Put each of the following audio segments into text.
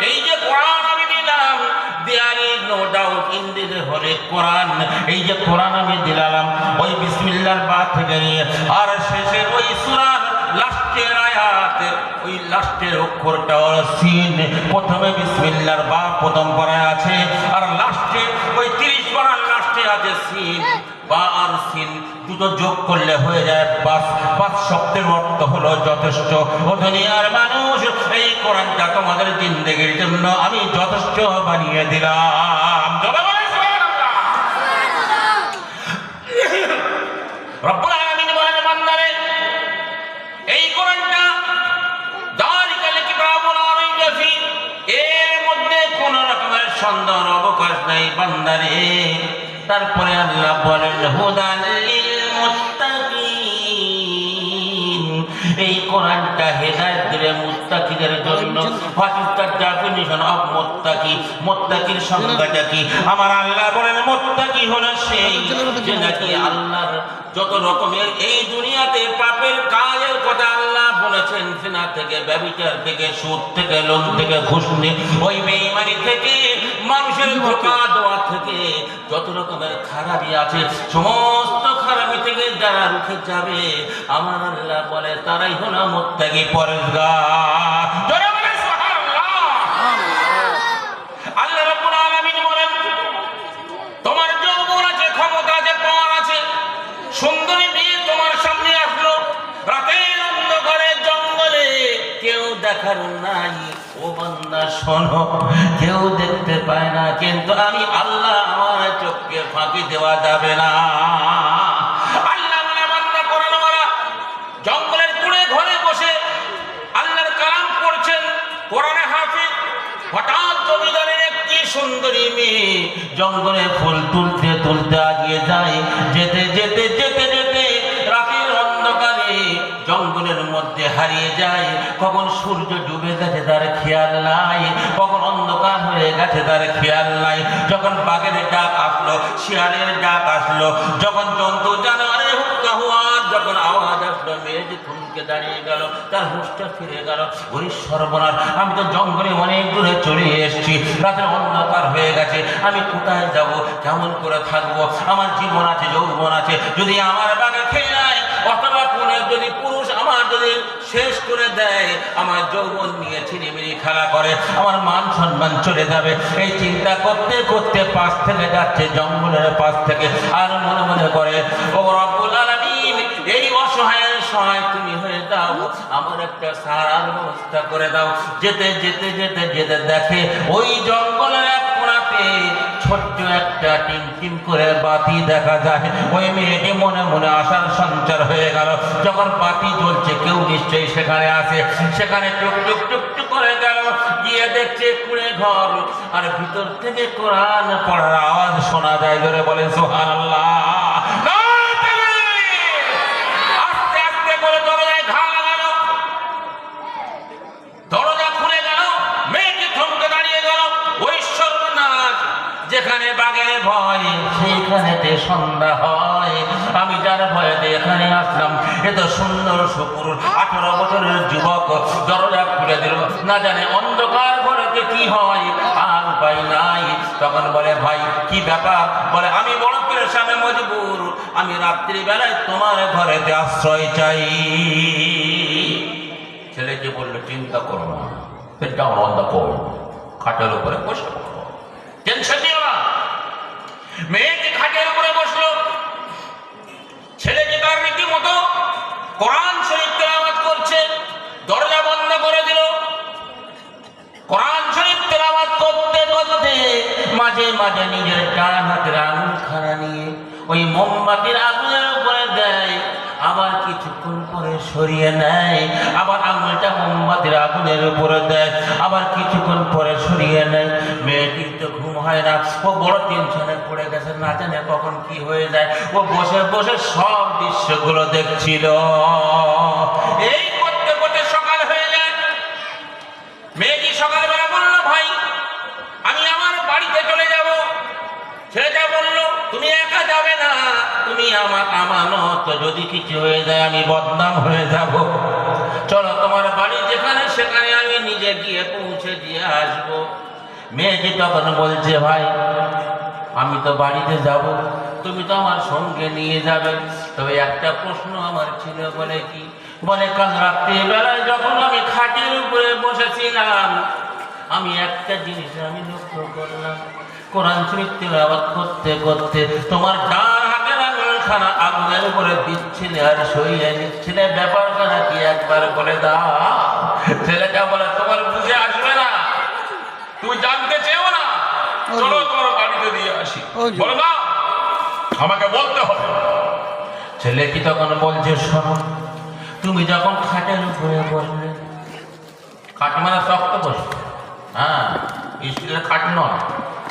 এই যে কোরআন আমি দিলাম, there is no doubt in the holy Quran, এই যে কোরআন আমি দিলাম ওই বিসমিল্লাহর বা থেকে নিয়ে আর শেষের ওই সূরার লাস্টের আয়াত, ওই লাস্টের অক্ষরটা হলো সিন। প্রথমে বিসমিল্লাহর বা প্রথম পড়ায় আছে, আর লাস্টে ওই 30 পড়ার লাস্টে আছে সিন। বা আর সিন দুটো যোগ করলে হয়ে যায় পাঁচ শব্দের অর্থ হলো যথেষ্ট। ও দুনিয়ার মানুষ, এই কোরআনটা তোমাদের জিন্দেগির জন্য আমি যথেষ্ট বানিয়ে দিলাম। রব্বুল আলামিন বলেন, বান্দারে এই কোরআনটা যালিকাল কিতাবুল লা রাইবা ফি, এর মধ্যে কোন রকমের সন্দেহের অবকাশ নাই বান্দারে। তারপরে আল্লাহ বলেন, হুদাল লিল মুত্তাকিন, এই কোরআনটা হেদায়েত দিলে মুত্তাকিদের জন্য। What is the definition of মুত্তাকি? মুত্তাকির সংজ্ঞাটা কি? আমার আল্লাহ বলেন, মুত্তাকি হলো সেই যে নাকি আল্লাহর যত রকমের এই দুনিয়াতে পাপের কাজের কথা আল্লাহ বলেছেন, জিনা থেকে, ব্যভিচার থেকে, সুদ থেকে, লোন থেকে, ঘুষ নিয়ে, ওই বেঈমানি থেকে, মানুষের ধোঁকা দেওয়া থেকে, যত রকমের খারাপি আছে সমস্ত খারাপি থেকে যারা রুখে যাবে, আমার আল্লাহ বলে তারাই হলো মুত্তাকি, পরেজগার। জোরে বলেন সুবহানাল্লাহ। আল্লাহ রাব্বুল আলামিন বলেন, তোমার যৌবন আছে, ক্ষমতা আছে, পাওয়ার আছে, সুন্দরী মেয়ে তোমার সামনে আসলো, রাতের অন্ধকারে জঙ্গলে, কেউ দেখার নাই। ও বান্দা শোনো, কেউ দেখতে পায় না, কিন্তু আমি আল্লাহ আমার চোখকে ফাঁকি দেওয়া যাবে না। আল্লাহ বলে, বান্দা কোরআন ওয়ালা জঙ্গলের কুড়ে ঘরে বসে আল্লাহর কালাম পড়ছেন, কোরআনে হাফিজ। হঠাৎ জমিদারের একটি সুন্দরী মেয়ে জঙ্গলে ফুল তুলতে তুলতে আগিয়ে যায়। যেতে যেতে যেতে যেতে রাতের অন্ধকারে জঙ্গলের মধ্যে হারিয়ে যায়। কখন সূর্য ডুবে গেছে তার খেয়াল নাই, কখন অন্ধকার হয়ে গেছে তার খেয়াল নাই। যখন বাঘের ডাক আসলো, শিয়ালের ডাক আসলো, যখন জন্তু জানোয়ারের হুক্কা হওয়ার যখন আওয়াজ আসলো, মেয়ে যে থমকে দাঁড়িয়ে গেল, তার হুঁশটা ফিরে গেল। ওই সর্বনাশ, আমি তো জঙ্গলে অনেক দূরে চলে এসেছি, রাতের অন্ধকার হয়ে গেছে, আমি কোথায় যাব, কেমন করে থাকবো? আমার জীবন আছে, যৌবন আছে, যদি আমার বাঘে খেয়ে নেয়, অথবা কোনো যদি পুরুষ আমার যদি শেষ করে দেয়, আমার যৌবন নিয়ে ছিনিমিনি খেলা করে, আমার মান সম্মান চলে যাবে। এই চিন্তা করতে করতে পাশ থেকে যাচ্ছে, জঙ্গলের পাশ থেকে, আর মনে মনে করে, ও রব্বুল আলামিন, এই অসহায়ের সহায় তুমি হয়ে দাও, আমার একটা সারার ব্যবস্থা করে দাও। যেতে যেতে যেতে যেতে দেখে ওই জঙ্গলের এক কোণাতে ছোট্ট একটা টিম টিম করে বাতি দেখা যায়। ওই মেয়েটি মনে মনে আশার সঞ্চার হয়ে গেল, যখন বাতি জ্বলছে কেউ নিশ্চয়ই সেখানে আছে। সেখানে টুক টুক টুক টুক করে গেল, গিয়ে দেখছে কুড়ে ঘর, আর ভিতর থেকে কোরআন পড়ার আওয়াজ শোনা যায়। ধরে বলে সুবহানাল্লাহ। আস্তে আস্তে করে দরজায় ঘা লাগালো, দরজা খুলে গেল, মেয়েটি থমকে দাঁড়িয়ে গেল। ওই সর্বনাশ, যেখানে বাঘের ভয় সেইখানেতে সন্ধ্যা হয়। আমি যার ভয়েতে এখানে আসলাম, এত সুন্দর সুপুরুষ 18 বছরের যুবক দরজা খুলে দিল, না জানে অন্ধকার ঘরেতে কি হয়, আর উপায় নাই। তখন বলে, ভাই কি ব্যাপার? বলে, আমি বড় পেরেশানে মজবুর, আমি রাত্রিবেলায় তোমার ঘরেতে আশ্রয় চাই। ছেলেকে বললো, চিন্তা করো না, সেটা অন দ্য কোল, খাটের উপরে বসে পড়ো, টেনশন নিও না। মেয়েকে খাটের উপরে বসলো, ছেলেকে তার রীতিমতো কোরআন শরীফ তেলাওয়াত করছে। দরজা বন্ধ করে দিল। কোরআন শরীফ তেলাওয়াত করতে করতে মাঝে মাঝে নিজের ডান হাতের আঙুলখানা নিয়ে ওই মোমবাতির আগুনের উপরে দেয়, আবার কিছুক্ষণ পরে সরিয়ে নেয়, আবার আঙুলটা মোমবাতির আগুনের উপরে দেয়, আবার কিছুক্ষণ পরে সরিয়ে নেয়। মেয়েটির তো ঘুম হয় না, ও বড় টেনশনে পড়ে গেছে, না জানে কখন কি হয়ে যায়। ও বসে বসে সব দৃশ্যগুলো দেখছিল। এই করতে করতে সকাল হয়ে যায়। মেয়েটি সকালবেলা বলল, ভাই আমি আমার বাড়িতে চলে যাব। ছেলেটা বলল, তুমি একা যাবে না, তুমি আমার আমানত, যদি কিছু হয়ে যায় আমি বদনাম হয়ে যাব। চলো তোমার বাড়ি যেখানে সেখানে আমি নিজে গিয়ে পৌঁছে দিয়ে আসবো। মেয়েটি তখন বলছে, ভাই আমি তো বাড়িতে যাব, তুমি তো আমার সঙ্গে নিয়ে যাবে, তবে একটা প্রশ্ন আমার ছিল। বলে কি? বলে কাল রাত্রিবেলায় যখন আমি খাটের উপরে বসেছিলাম, আমি একটা জিনিস আমি লক্ষ্য করলাম, কোরআন শরীফ তিলাওয়াত করতে করতে তোমার ডান হাতের আঙুলখানা আগুনের উপরে দিচ্ছিলে আর সইয়ে নিচ্ছিলে, ব্যাপারখানা কি একবার বলে দাও। ছেলেটা বলে, তোমার বুঝে আসবে না, তুমি জানতে চেও না, চলো তোমার বাড়িতে দিয়ে আসি। বলো না, আমাকে বলতে হবে। ছেলেটি তখন বলছে, শোনো, তুমি যখন খাটের উপরে বসলে, খাট মানে শক্ত বসে, হ্যাঁ, স্টিলের খাট নয়,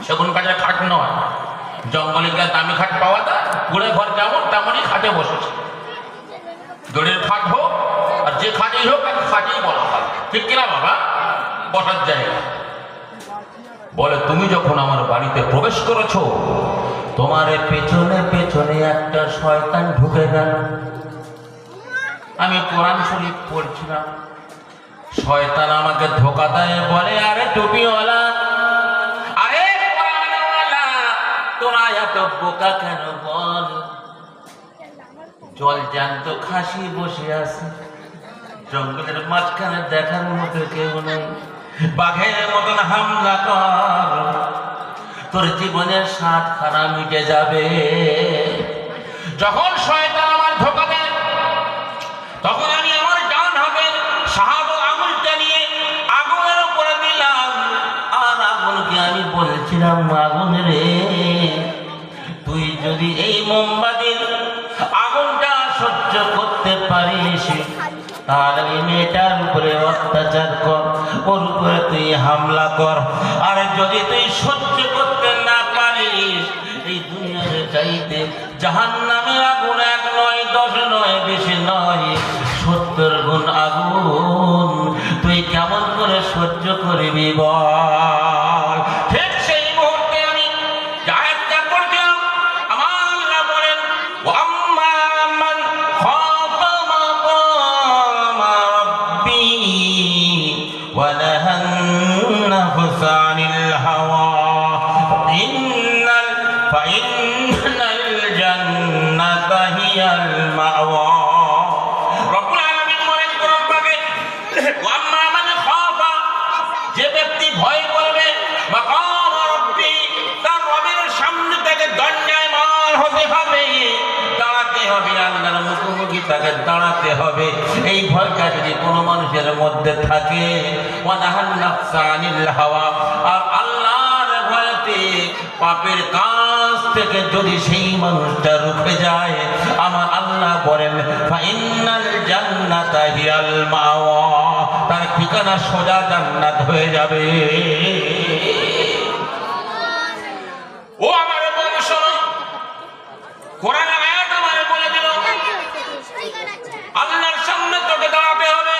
সেগুন কাঠের খাট নয়, জঙ্গলে গিয়ে দামি খাট পাওয়া যায়, কুড়ে ঘর যেমন তেমনই খাটে বসেছে। দড়ির খাট হোক আর যে খাটেই হোক, খাটেই বলা হয়, ঠিক কিনা বাবা? বসার জায়গা। বলে, তুমি যখন আমার বাড়িতে প্রবেশ করেছো, তোমার পেছনে পেছনে একটা শয়তান ঢুকে গেল। আমি কোরআন শরীফ পড়ছিলাম, শয়তান আমাকে ধোকা দেয়, বলে, আরে টুপিওয়ালা, আরে কোরআনওয়ালা, তোরা এত বোকা কেন বল? জল জ্যান্ত খাসি বসে আছে, জঙ্গলের মাঝখানে দেখার মতো কেউ নেই, বাঘের মতন হামলা কর, তোর জীবনের স্বাদখানা মিটে যাবে। যখন শয়তান আমার ধোকা দেয়, তখন আমি আমার ডান হাতের শাহাদত আঙুলটা নিয়ে আগুনের উপরে দিলাম, আর আগুনকে আমি বলছিলাম, আগুন রে, তুই যদি এই মোমবাতির আগুনটা সহ্য করতে পারিস, তাহলে এই মেয়েটার উপরে অত্যাচার কর, ওর উপরে তুই হামলা কর। আর যদি তুই সহ্য করতে না পারিস, এই দুনিয়ার চাইতে জাহান্নামের আগুন 1 নয়, 10 নয়, বেশি নয়, 70 গুণ আগুন তুই কেমন করে সহ্য করবি বল? ঠিক সেই মুহূর্তে আমি জায়েদটা করছিলাম, আমার আল্লাহ বলেন, ওয়াম্মা মান খাফা মাকামা রাব্বি ওয়া নাহান নাফসা আনিল হাওয়া ফাইন্নাল জান্নাতা হিয়াল মাওয়া। রব্বুল আলামিন বলেন কোরআন পাকে, ওয়াম্মা মান খাফা, যে ব্যক্তি ভয় করবে, মাকাম রাব্বি, তার রবের সামনে থেকে দণ্ডায়মান হতে হবে, দাঁড়াতে হবে, আল্লাহর মুখোমুখি তাকে দাঁড়াতে হবে। এই ভয়টা যদি কোনো মানুষের মধ্যে থাকে, ওয়া নাহান নাফসা আনিল হাওয়া, আর আল্লাহর ভয়তে পাপের কাজ থেকে যদি সেই মানুষটা রুখে যায়, আমার আল্লাহ বলেন, ফাইন্নাল জান্নাতা হিয়াল মাওয়া, তার ঠিকানা সোজা জান্নাত হয়ে যাবে। ও আমার বন্ধু, শোনো, কোরআন আয়াত আমারে বলে দিল, আল্লাহর সামনে তোকে দাঁড়াতে হবে,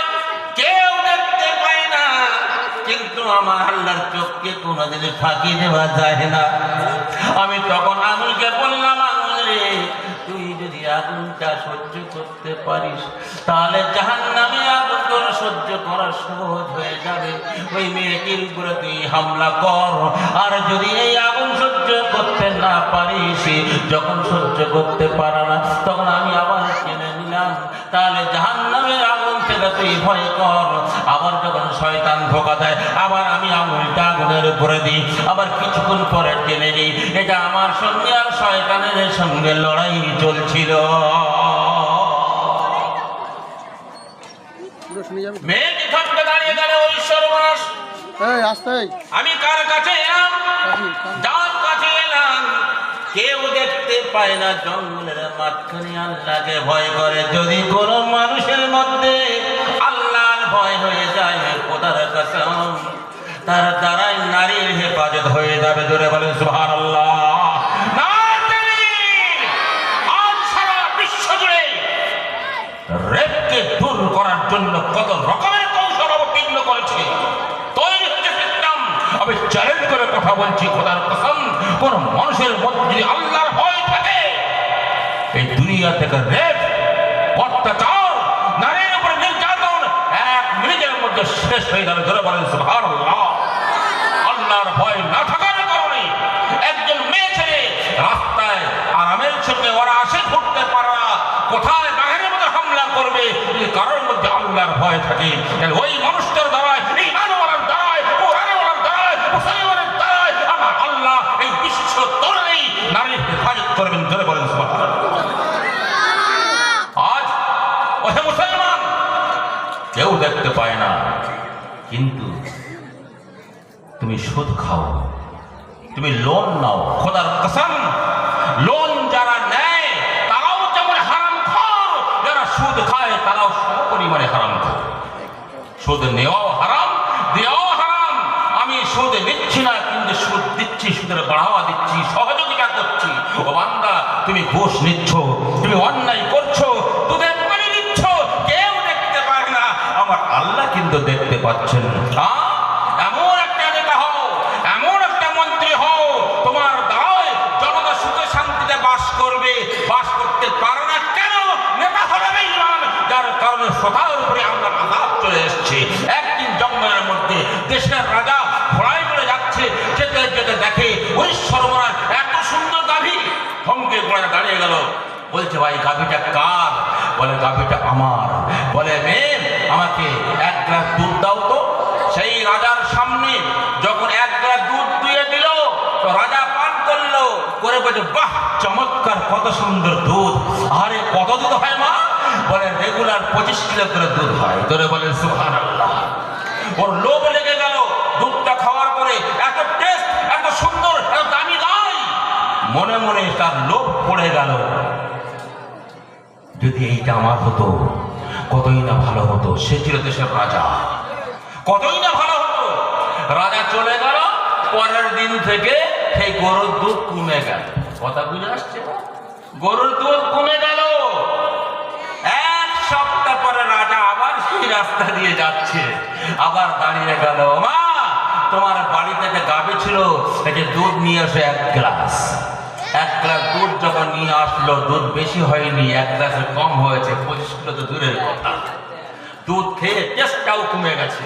কেউ দেখতে পায় না, কিন্তু আমার আল্লাহর চোখকে কোনোদিন ফাঁকি দেওয়া যায় না। আমি তখন আঙুলকে বললাম, আঙুল রে, তুই যদি আগুনটা সহ্য করতে পারিস, তাহলে জাহান্নামে আগুন তোর সহ্য করা সহজ হয়ে যাবে। ওই মেয়েটির উপরে তুই হামলা কর, আর যদি এই আগুন সহ্য করতে না পারিস, যখন সহ্য করতে পারা না, তখন আমি আবার টেনে নিলাম, তাহলে জাহান্নামের আগুন থেকে তুই ভয় কর। আবার যখন শয়তান ধোকা দেয়, আবার আমি আঙুলটা আগুনের উপরে দিই, আবার কিছুক্ষণ পরে টেনে নিই। এটা আমার সঙ্গে আর শয়তানের সঙ্গে লড়াই চলছিল। মেয়েটি থাকতে দাঁড়িয়ে গেল, ওই সর্বনাশ, আমি কার কাছে এলাম? যার কাছে এলাম, কেউ দেখতে পায় না, জঙ্গলের মাঝখানে আল্লাহকে ভয় করে। যদি কোনো মানুষের মধ্যে আল্লাহর ভয় হয়ে যায়, খোদার কসম, তার দ্বারাই নারীর হেফাজত হয়ে যাবে। জোরে বলেন সুবহানাল্লাহ। আজ সারা বিশ্ব জুড়ে রেপকে দূর করার জন্য কত রকমের কৌশল অবতীর্ণ করেছে, তৈরি হচ্ছে সিস্টেম। আমি চ্যালেঞ্জ করে কথা বলছি, খোদার কসম, কোন মানুষের মধ্যে যদি আল্লাহর ভয় থাকে, এই দুনিয়া থেকে রেপ, অত্যাচার, নারীর উপরে নির্যাতন হয়ে যাবে। ধরে বলেন সুবহানাল্লাহ। আল্লাহর ভয় না থাকার কারণে একজন মেয়ে ছেলে রাস্তায় আরামের সঙ্গে ওরা আসে ঘুরতে পারে না, কোথায় বাঘের মতো হামলা করবে যদি কারোর মধ্যে আল্লাহর ভয় থাকে, ওই মানুষটার দ্বারায়, ঈমানওয়ালার দ্বারায়, কোরআনওয়ালার দ্বারায়, মুসলমানের দ্বারায় আমার আল্লাহ এই বিশ্ব তরণী নারীর হেফাজত করবেন। ধরে বলেন সুবহানাল্লাহ। আজ ওহে মুসলমান, কেউ দেখতে পায় না, কিন্তু তুমি সুদ খাও, তুমি লোন নাও। খোদার কসম, লোন যারা নেয় তারাও যেমন হারামখোর, যারা সুদ খায় তারাও সমপরিমাণে হারামখোর। সুদ নেওয়াও হারাম, দেওয়াও হারাম। আমি সুদ নিচ্ছি না, কিন্তু সুদ দিচ্ছি, সুদের বাড়াওয়া দিচ্ছি, সহযোগিতা করছি। ও বান্দা, তুমি ঘুষ নিচ্ছ, তুমি অন্যায় করছো, দুধের পানি দিচ্ছ, কেউ দেখতে পায় না, আমার আল্লাহ কিন্তু দেখতে পাচ্ছেন। এমন একটা নেতা হও, এমন একটা মন্ত্রী হও, তোমার দ্বারায় জনতা সুখে শান্তিতে বাস করবে। বাস করতে পারে না কেন? নেতা হবে বেঈমান, যার কারণে সবার উপরে আল্লাহর আযাব চলে এসেছে। একদিন জঙ্গলের মধ্যে দেশের রাজা ঘোড়ায় করে যাচ্ছে, যেতে যেতে দেখে ওই সর্বনাশ, এত সুন্দর গাভী। থমকে ঘোড়াটা দাঁড়িয়ে গেল, বলছে ভাই গাভীটা কার? বলে গাভীটা আমার। বলে মেয়ে, আমাকে এক গ্লাস দুধ দাও তো। সেই রাজার সামনে যখন এক গ্লাস দুধ দিয়ে দিল, তো রাজা পান করলো, করে বলছে বাহ চমৎকার, কত সুন্দর দুধ। আরে কত দুধ হয় মা? বলে রেগুলার 25 কিলো করে দুধ হয়। ধরে বলে সুবহানাল্লাহ। ওর লোভ লেগে গেল, দুধটা খাওয়ার পরে এত টেস্ট, এত সুন্দর, এত দামি গাই, মনে মনে তার লোভ পড়ে গেল, যদি এইটা আমার হতো কতই না ভালো হতো। সে ছিল দেশের রাজা, কতই না ভালো হতো। রাজা চলে গেল, পরের দিন থেকে সেই গরুর দুধ কমে গেল। কথা বুঝে আসছে? গরুর দুধ কমে গেল। এক সপ্তাহ পরে রাজা আবার সেই রাস্তা দিয়ে যাচ্ছে, আবার দাঁড়িয়ে গেল, মা তোমার বাড়ি থেকে গাভী ছিল, এই যে দুধ নিয়ে এসো এক গ্লাস। এক গ্লাস দুধ যখন নিয়ে আসলো, দুধ বেশি হয়নি, এক গ্লাসে কম হয়েছে, 25 কিলো তো দূরের কথা। দুধ খেয়ে টেস্টটাও কমে গেছে।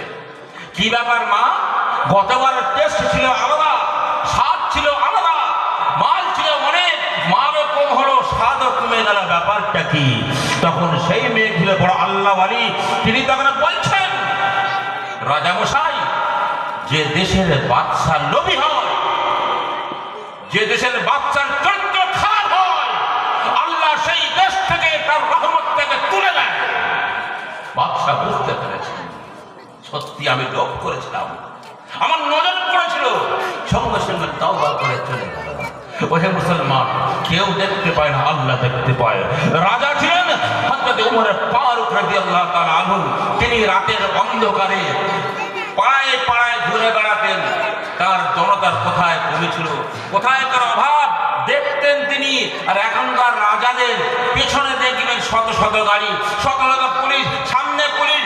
কি ব্যাপার মা? গতবার টেস্ট ছিল আলাদা, স্বাদ ছিল আলাদা, মাল ছিল অনেক, মালও কম হলো, স্বাদও কমে গেল, ব্যাপারটা কি? তখন সেই মেয়ে ছিল বড় আল্লাহওয়ালি, তিনি তখন বলছেন, রাজামশাই, যে দেশের বাদশা লোভী হয়, যে দেশের বাচ্চার চরিত্র খারাপ হয়, আল্লাহ সেই দেশ থেকে তার রহমত থেকে তুলে দেয়। বাদশা বুঝতে পেরেছেন, সত্যি আমি লোভ করেছিলাম, আমার নজর পড়েছিল, সঙ্গে সঙ্গে তওবা করে চলে গেল। ওহে মুসলমান, কেউ দেখতে পায় না, আল্লাহ দেখতে পায়। রাজা ছিলেন হযরত ওমর ফারুক রাদিয়াল্লাহু তাআলা আনহু। তিনি রাতের অন্ধকারে পাড়ায় পাড়ায় ঘুরে বেড়াতেন। তার জনতার কোথায় কমি ছিল, কোথায় তার অভাব দেখতেন তিনি। আর এখনকার রাজাদের পেছনে দেখবেন শত শত গাড়ি, শত শত পুলিশ, সামনে পুলিশ,